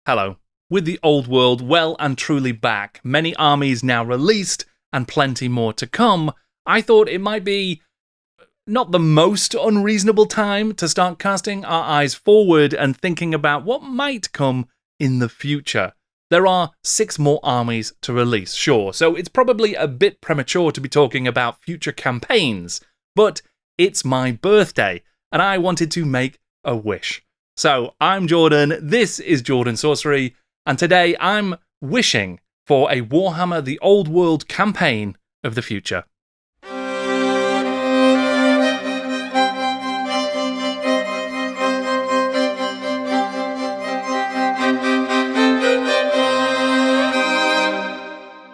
Hello. With the old world well and truly back, many armies now released, and plenty more to come, I thought it might be not the most unreasonable time to start casting our eyes forward and thinking about what might come in the future. There are 6 more armies to release, sure, so it's probably a bit premature to be talking about future campaigns, but it's my birthday, and I wanted to make a wish. So, I'm Jordan, this is Jordan Sorcery, and today I'm wishing for a Warhammer The Old World campaign of the future.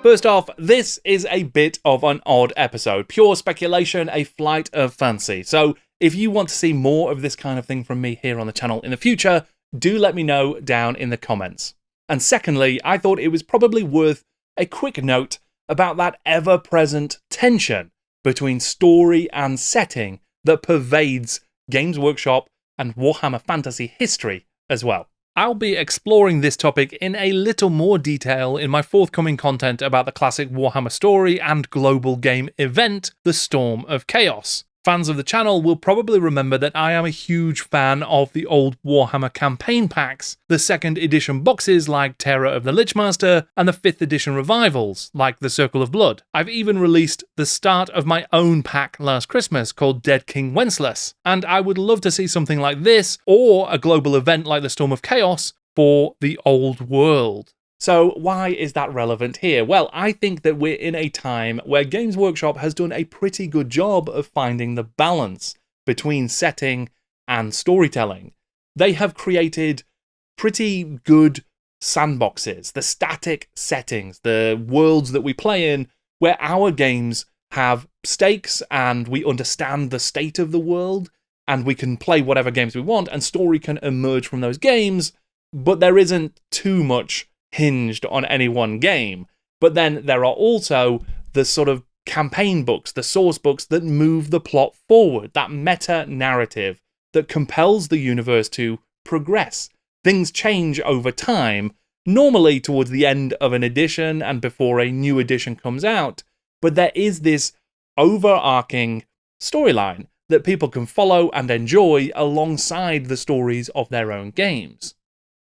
First off, this is a bit of an odd episode. Pure speculation, a flight of fancy. So, if you want to see more of this kind of thing from me here on the channel in the future, do let me know down in the comments. And secondly, I thought it was probably worth a quick note about that ever-present tension between story and setting that pervades Games Workshop and Warhammer Fantasy history as well. I'll be exploring this topic in a little more detail in my forthcoming content about the classic Warhammer story and global game event, the Storm of Chaos. Fans of the channel will probably remember that I am a huge fan of the old Warhammer campaign packs, the 2nd edition boxes like Terror of the Lichmaster, and the 5th edition revivals like the Circle of Blood. I've even released the start of my own pack last Christmas called Dead King Wenceslas, and I would love to see something like this, or a global event like the Storm of Chaos, for the old world. So why is that relevant here? Well, I think that we're in a time where Games Workshop has done a pretty good job of finding the balance between setting and storytelling. They have created pretty good sandboxes, the static settings, the worlds that we play in, where our games have stakes and we understand the state of the world, and we can play whatever games we want, and story can emerge from those games, but there isn't too much hinged on any one game. But then there are also the sort of campaign books, the source books that move the plot forward, that meta narrative that compels the universe to progress. Things change over time, normally towards the end of an edition and before a new edition comes out, but there is this overarching storyline that people can follow and enjoy alongside the stories of their own games.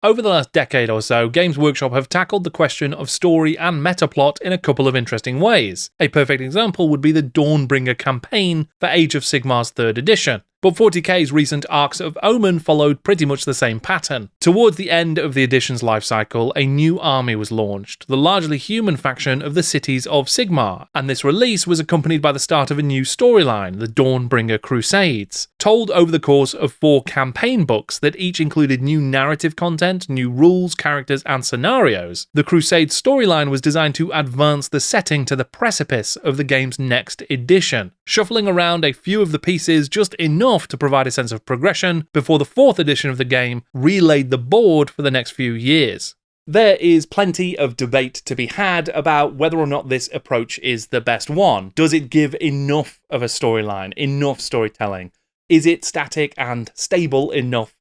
Over the last decade or so, Games Workshop have tackled the question of story and meta plot in a couple of interesting ways. A perfect example would be the Dawnbringer campaign for Age of Sigmar's 3rd edition. But 40k's recent Arcs of Omen followed pretty much the same pattern. Towards the end of the edition's life cycle, a new army was launched, the largely human faction of the Cities of Sigmar, and this release was accompanied by the start of a new storyline, the Dawnbringer Crusades, told over the course of 4 campaign books that each included new narrative content, new rules, characters, and scenarios. The Crusades storyline was designed to advance the setting to the precipice of the game's next edition, shuffling around a few of the pieces just enough to provide a sense of progression before the 4th edition of the game relaid the board for the next few years. There is plenty of debate to be had about whether or not this approach is the best one. Does it give enough of a storyline, enough storytelling? Is it static and stable enough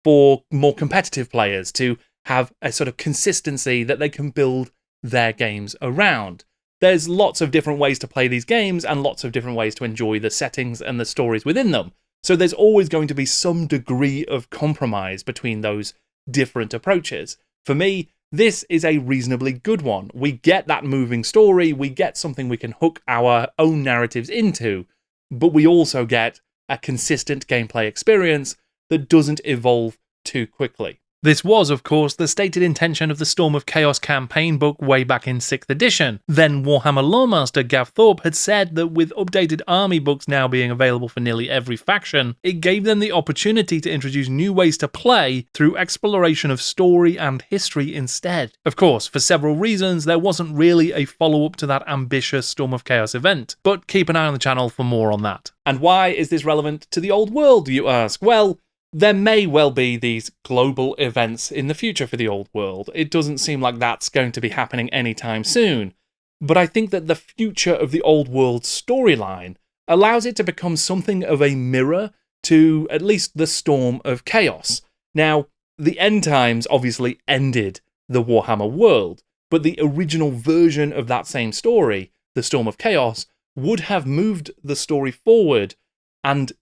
for more competitive players to have a sort of consistency that they can build their games around? There's lots of different ways to play these games and lots of different ways to enjoy the settings and the stories within them. So there's always going to be some degree of compromise between those different approaches. For me, this is a reasonably good one. We get that moving story, we get something we can hook our own narratives into, but we also get a consistent gameplay experience that doesn't evolve too quickly. This was, of course, the stated intention of the Storm of Chaos campaign book way back in 6th edition. Then Warhammer loremaster Gav Thorpe had said that with updated army books now being available for nearly every faction, it gave them the opportunity to introduce new ways to play through exploration of story and history instead. Of course, for several reasons, there wasn't really a follow-up to that ambitious Storm of Chaos event, but keep an eye on the channel for more on that. And why is this relevant to the old world, you ask? Well, there may well be these global events in the future for the old world. It doesn't seem like that's going to be happening anytime soon. But I think that the future of the old world storyline allows it to become something of a mirror to at least the Storm of Chaos. Now, the end times obviously ended the Warhammer world, but the original version of that same story, the Storm of Chaos, would have moved the story forward and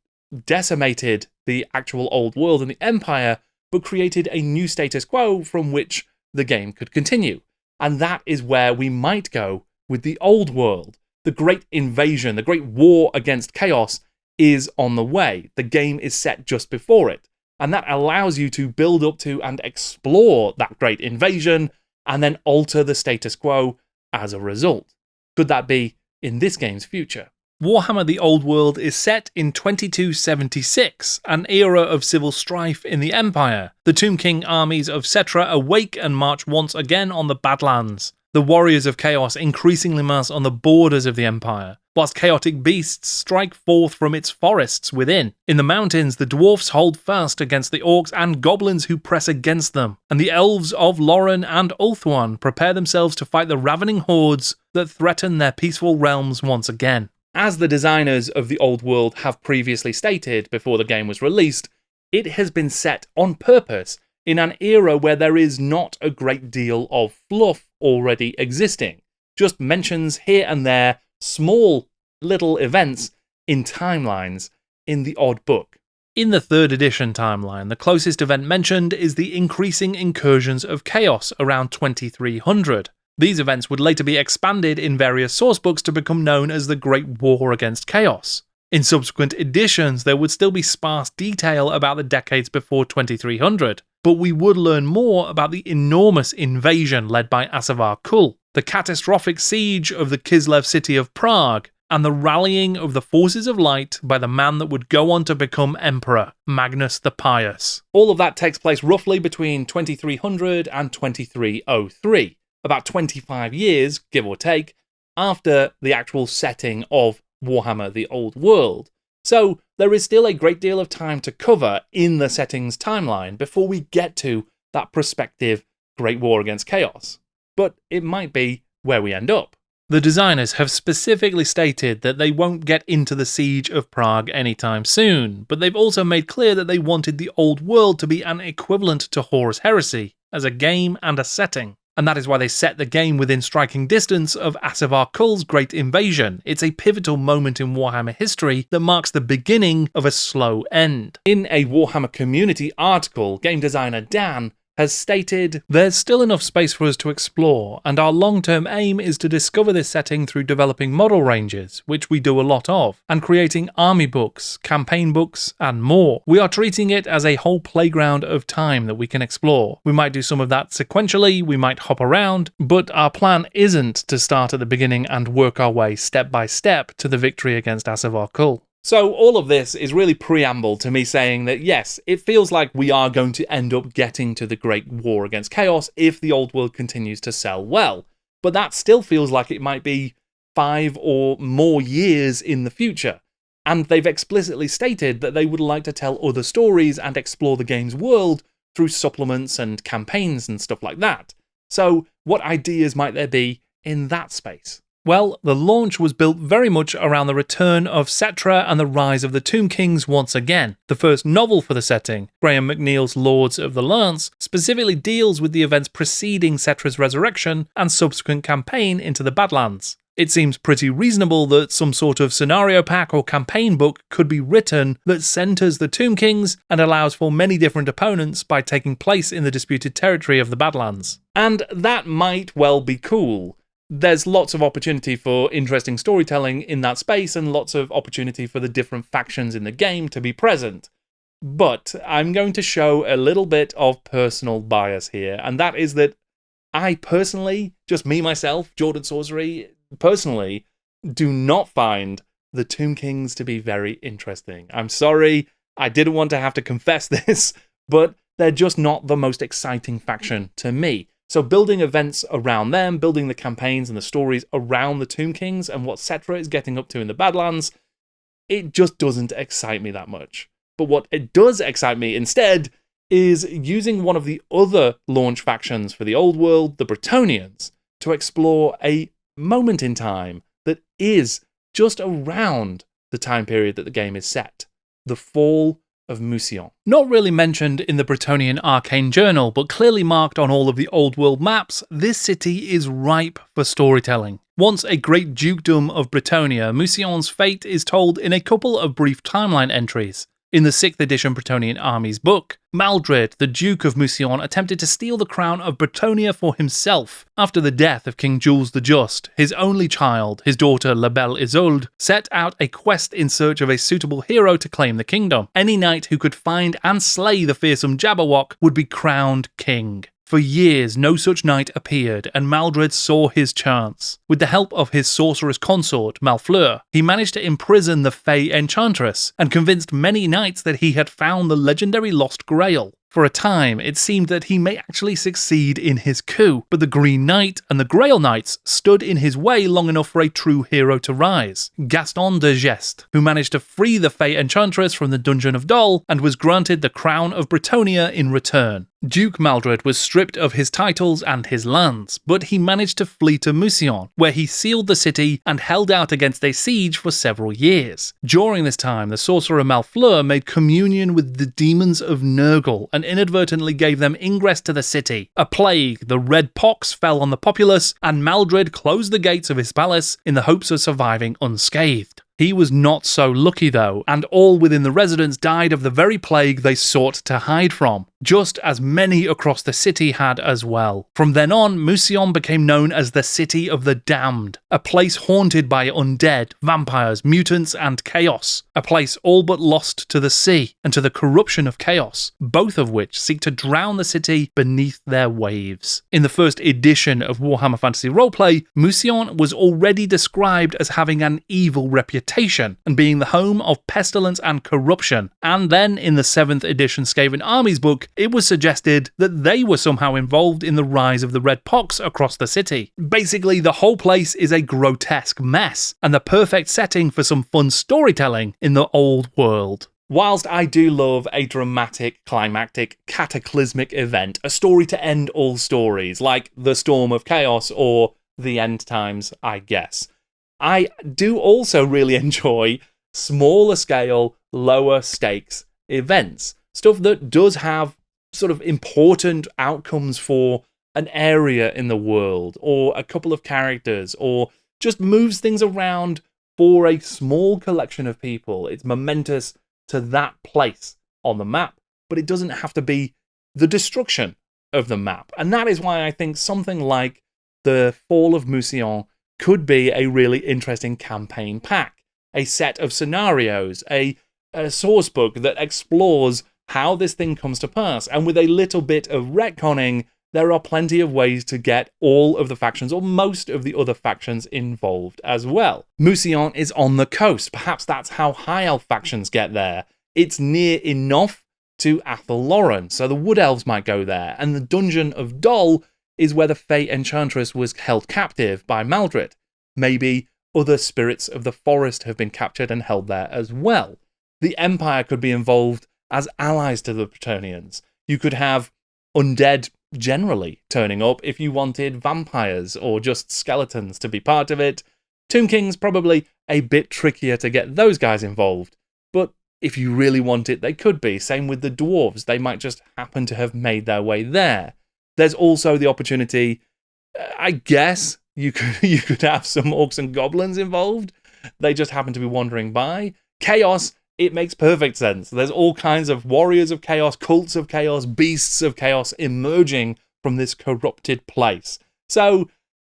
decimated the actual old world and the Empire, but created a new status quo from which the game could continue. And that is where we might go with the old world. The great invasion, the great war against chaos is on the way. The game is set just before it. And that allows you to build up to and explore that great invasion and then alter the status quo as a result. Could that be in this game's future? Warhammer the Old World is set in 2276, an era of civil strife in the Empire. The Tomb King armies of Settra awake and march once again on the Badlands. The warriors of chaos increasingly mass on the borders of the Empire, whilst chaotic beasts strike forth from its forests within. In the mountains, the dwarfs hold fast against the orcs and goblins who press against them, and the elves of Lauren and Ulthuan prepare themselves to fight the ravening hordes that threaten their peaceful realms once again. As the designers of the old world have previously stated before the game was released, it has been set on purpose in an era where there is not a great deal of fluff already existing. Just mentions here and there, small little events in timelines in the odd book. In the 3rd edition timeline, the closest event mentioned is the increasing incursions of chaos around 2300. These events would later be expanded in various sourcebooks to become known as the Great War Against Chaos. In subsequent editions, there would still be sparse detail about the decades before 2300, but we would learn more about the enormous invasion led by Asavar Kul, the catastrophic siege of the Kislev city of Prague, and the rallying of the forces of light by the man that would go on to become Emperor, Magnus the Pious. All of that takes place roughly between 2300 and 2303, about 25 years, give or take, after the actual setting of Warhammer the Old World. So there is still a great deal of time to cover in the settings timeline before we get to that prospective Great War Against Chaos. But it might be where we end up. The designers have specifically stated that they won't get into the Siege of Prague anytime soon, but they've also made clear that they wanted the Old World to be an equivalent to Horus Heresy, as a game and a setting. And that is why they set the game within striking distance of Asavar Kul's Great Invasion. It's a pivotal moment in Warhammer history that marks the beginning of a slow end. In a Warhammer community article, game designer Dan has stated, "There's still enough space for us to explore, and our long-term aim is to discover this setting through developing model ranges, which we do a lot of, and creating army books, campaign books, and more. We are treating it as a whole playground of time that we can explore. We might do some of that sequentially, we might hop around, but our plan isn't to start at the beginning and work our way step by step to the victory against Asavar Kul." So all of this is really preamble to me saying that yes, it feels like we are going to end up getting to the Great War Against Chaos if the Old World continues to sell well. But that still feels like it might be 5 or more years in the future. And they've explicitly stated that they would like to tell other stories and explore the game's world through supplements and campaigns and stuff like that. So what ideas might there be in that space? Well, the launch was built very much around the return of Settra and the rise of the Tomb Kings once again. The first novel for the setting, Graham McNeil's Lords of the Lance, specifically deals with the events preceding Settra's resurrection and subsequent campaign into the Badlands. It seems pretty reasonable that some sort of scenario pack or campaign book could be written that centres the Tomb Kings and allows for many different opponents by taking place in the disputed territory of the Badlands. And that might well be cool. There's lots of opportunity for interesting storytelling in that space and lots of opportunity for the different factions in the game to be present. But I'm going to show a little bit of personal bias here, and that is that I personally, just me, myself, Jordan Sorcery, personally, do not find the Tomb Kings to be very interesting. I'm sorry, I didn't want to have to confess this, but they're just not the most exciting faction to me. So building events around them, building the campaigns and the stories around the Tomb Kings and what Settra is getting up to in the Badlands, it just doesn't excite me that much. But what it does excite me instead is using one of the other launch factions for the Old World, the Bretonnians, to explore a moment in time that is just around the time period that the game is set. The Fall of Mousillon. Not really mentioned in the Bretonnian Arcane Journal, but clearly marked on all of the Old World maps, this city is ripe for storytelling. Once a great dukedom of Bretonnia, Mousillon's fate is told in a couple of brief timeline entries. In the 6th edition Bretonnian Armies book, Maldred, the Duke of Mousillon, attempted to steal the crown of Bretonnia for himself after the death of King Jules the Just. His only child, his daughter La Belle Isolde, set out a quest in search of a suitable hero to claim the kingdom. Any knight who could find and slay the fearsome Jabberwock would be crowned king. For years, no such knight appeared, and Maldred saw his chance. With the help of his sorceress consort, Malfleur, he managed to imprison the Fey Enchantress, and convinced many knights that he had found the legendary Lost Grail. For a time, it seemed that he may actually succeed in his coup, but the Green Knight and the Grail Knights stood in his way long enough for a true hero to rise. Gaston de Geste, who managed to free the Fey Enchantress from the Dungeon of Dol, and was granted the crown of Bretonnia in return. Duke Maldred was stripped of his titles and his lands, but he managed to flee to Mousillon, where he sealed the city and held out against a siege for several years. During this time, the sorcerer Malfleur made communion with the demons of Nurgle and inadvertently gave them ingress to the city. A plague, the Red Pox, fell on the populace, and Maldred closed the gates of his palace in the hopes of surviving unscathed. He was not so lucky though, and all within the residents died of the very plague they sought to hide from, just as many across the city had as well. From then on, Mousillon became known as the City of the Damned, a place haunted by undead, vampires, mutants, and chaos, a place all but lost to the sea and to the corruption of chaos, both of which seek to drown the city beneath their waves. In the first edition of Warhammer Fantasy Roleplay, Mousillon was already described as having an evil reputation and being the home of pestilence and corruption, and then in the 7th edition Skaven Armies book, it was suggested that they were somehow involved in the rise of the Red Pox across the city. Basically, the whole place is a grotesque mess, and the perfect setting for some fun storytelling in the old world. Whilst I do love a dramatic, climactic, cataclysmic event, a story to end all stories, like the Storm of Chaos or the End Times, I guess, I do also really enjoy smaller scale, lower stakes events. Stuff that does have sort of important outcomes for an area in the world, or a couple of characters, or just moves things around for a small collection of people. It's momentous to that place on the map, but it doesn't have to be the destruction of the map. And that is why I think something like the Fall of Mousillion could be a really interesting campaign pack, a set of scenarios, a source book that explores how this thing comes to pass. And with a little bit of retconning, there are plenty of ways to get all of the factions, or most of the other factions, involved as well. Mousillon is on the coast. Perhaps that's how High Elf factions get there. It's near enough to Athel Loren, so the Wood Elves might go there. And the Dungeon of Dol is where the Fey Enchantress was held captive by Maldred. Maybe other spirits of the forest have been captured and held there as well. The Empire could be involved as allies to the Bretonnians. You could have undead generally turning up if you wanted vampires or just skeletons to be part of it. Tomb King's probably a bit trickier to get those guys involved, but if you really want it, they could be. Same with the dwarves. They might just happen to have made their way there. There's also the opportunity, I guess, you could have some orcs and goblins involved. They just happen to be wandering by. Chaos, it makes perfect sense. There's all kinds of warriors of chaos, cults of chaos, beasts of chaos emerging from this corrupted place. So,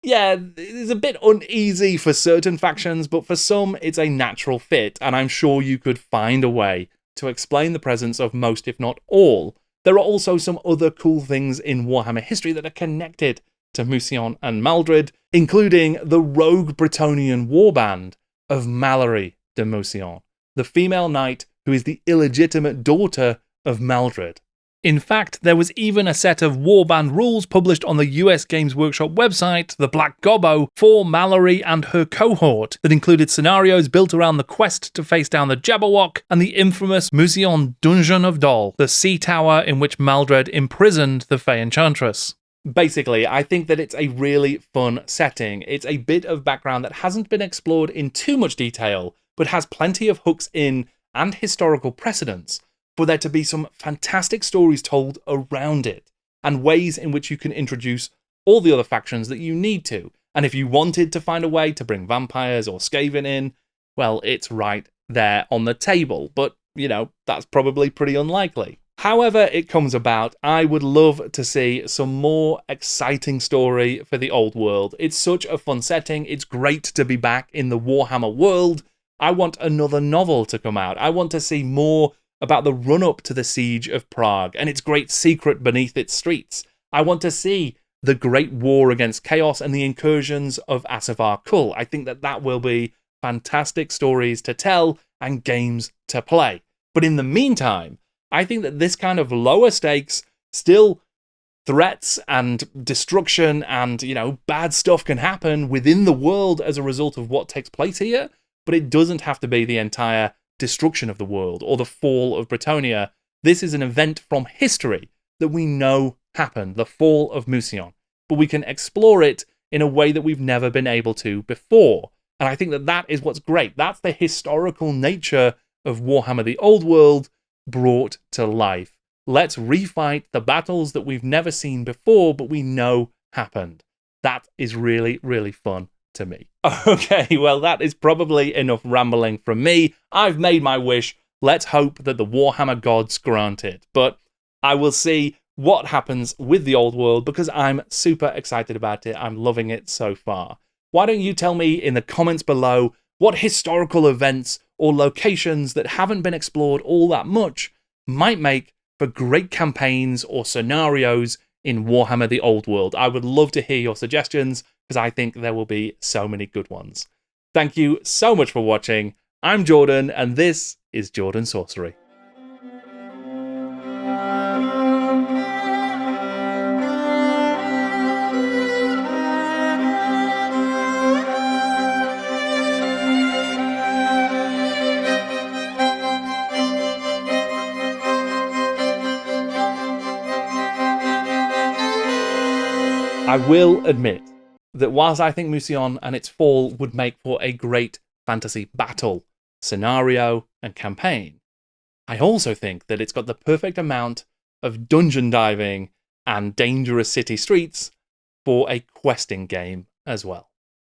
yeah, it's a bit uneasy for certain factions, but for some, it's a natural fit, and I'm sure you could find a way to explain the presence of most, if not all. There are also some other cool things in Warhammer history that are connected to Mousillon and Maldred, including the rogue Bretonnian warband of Mallory de Mousillon, the female knight who is the illegitimate daughter of Maldred. In fact, there was even a set of warband rules published on the US Games Workshop website, the Black Gobbo, for Mallory and her cohort that included scenarios built around the quest to face down the Jabberwock and the infamous Mousillon Dungeon of Dol, the sea tower in which Maldred imprisoned the Fey Enchantress. Basically, I think that it's a really fun setting. It's a bit of background that hasn't been explored in too much detail, but has plenty of hooks in and historical precedents for there to be some fantastic stories told around it, and ways in which you can introduce all the other factions that you need to. And if you wanted to find a way to bring vampires or Skaven in, well, it's right there on the table. But, you know, that's probably pretty unlikely. However it comes about, I would love to see some more exciting story for the old world. It's such a fun setting. It's great to be back in the Warhammer world. I want another novel to come out. I want to see more about the run-up to the Siege of Prague and its great secret beneath its streets. I want to see the great war against chaos and the incursions of Asavar Kul. I think that that will be fantastic stories to tell and games to play. But in the meantime, I think that this kind of lower stakes, still threats and destruction and, you know, bad stuff can happen within the world as a result of what takes place here, but it doesn't have to be the entire destruction of the world or the fall of Bretonnia. This is an event from history that we know happened, the Fall of Mousillion, but we can explore it in a way that we've never been able to before. And I think that that is what's great. That's the historical nature of Warhammer the Old World brought to life. Let's refight the battles that we've never seen before, but we know happened. That is really, really fun to me. Okay, well, that is probably enough rambling from me. I've made my wish. Let's hope that the Warhammer gods grant it. But I will see what happens with the old world because I'm super excited about it. I'm loving it so far. Why don't you tell me in the comments below what historical events or locations that haven't been explored all that much might make for great campaigns or scenarios in Warhammer the Old World. I would love to hear your suggestions because I think there will be so many good ones. Thank you so much for watching. I'm Jordan, and this is Jordan Sorcery. I will admit that whilst I think Mousillon and its fall would make for a great fantasy battle, scenario, and campaign, I also think that it's got the perfect amount of dungeon diving and dangerous city streets for a questing game as well.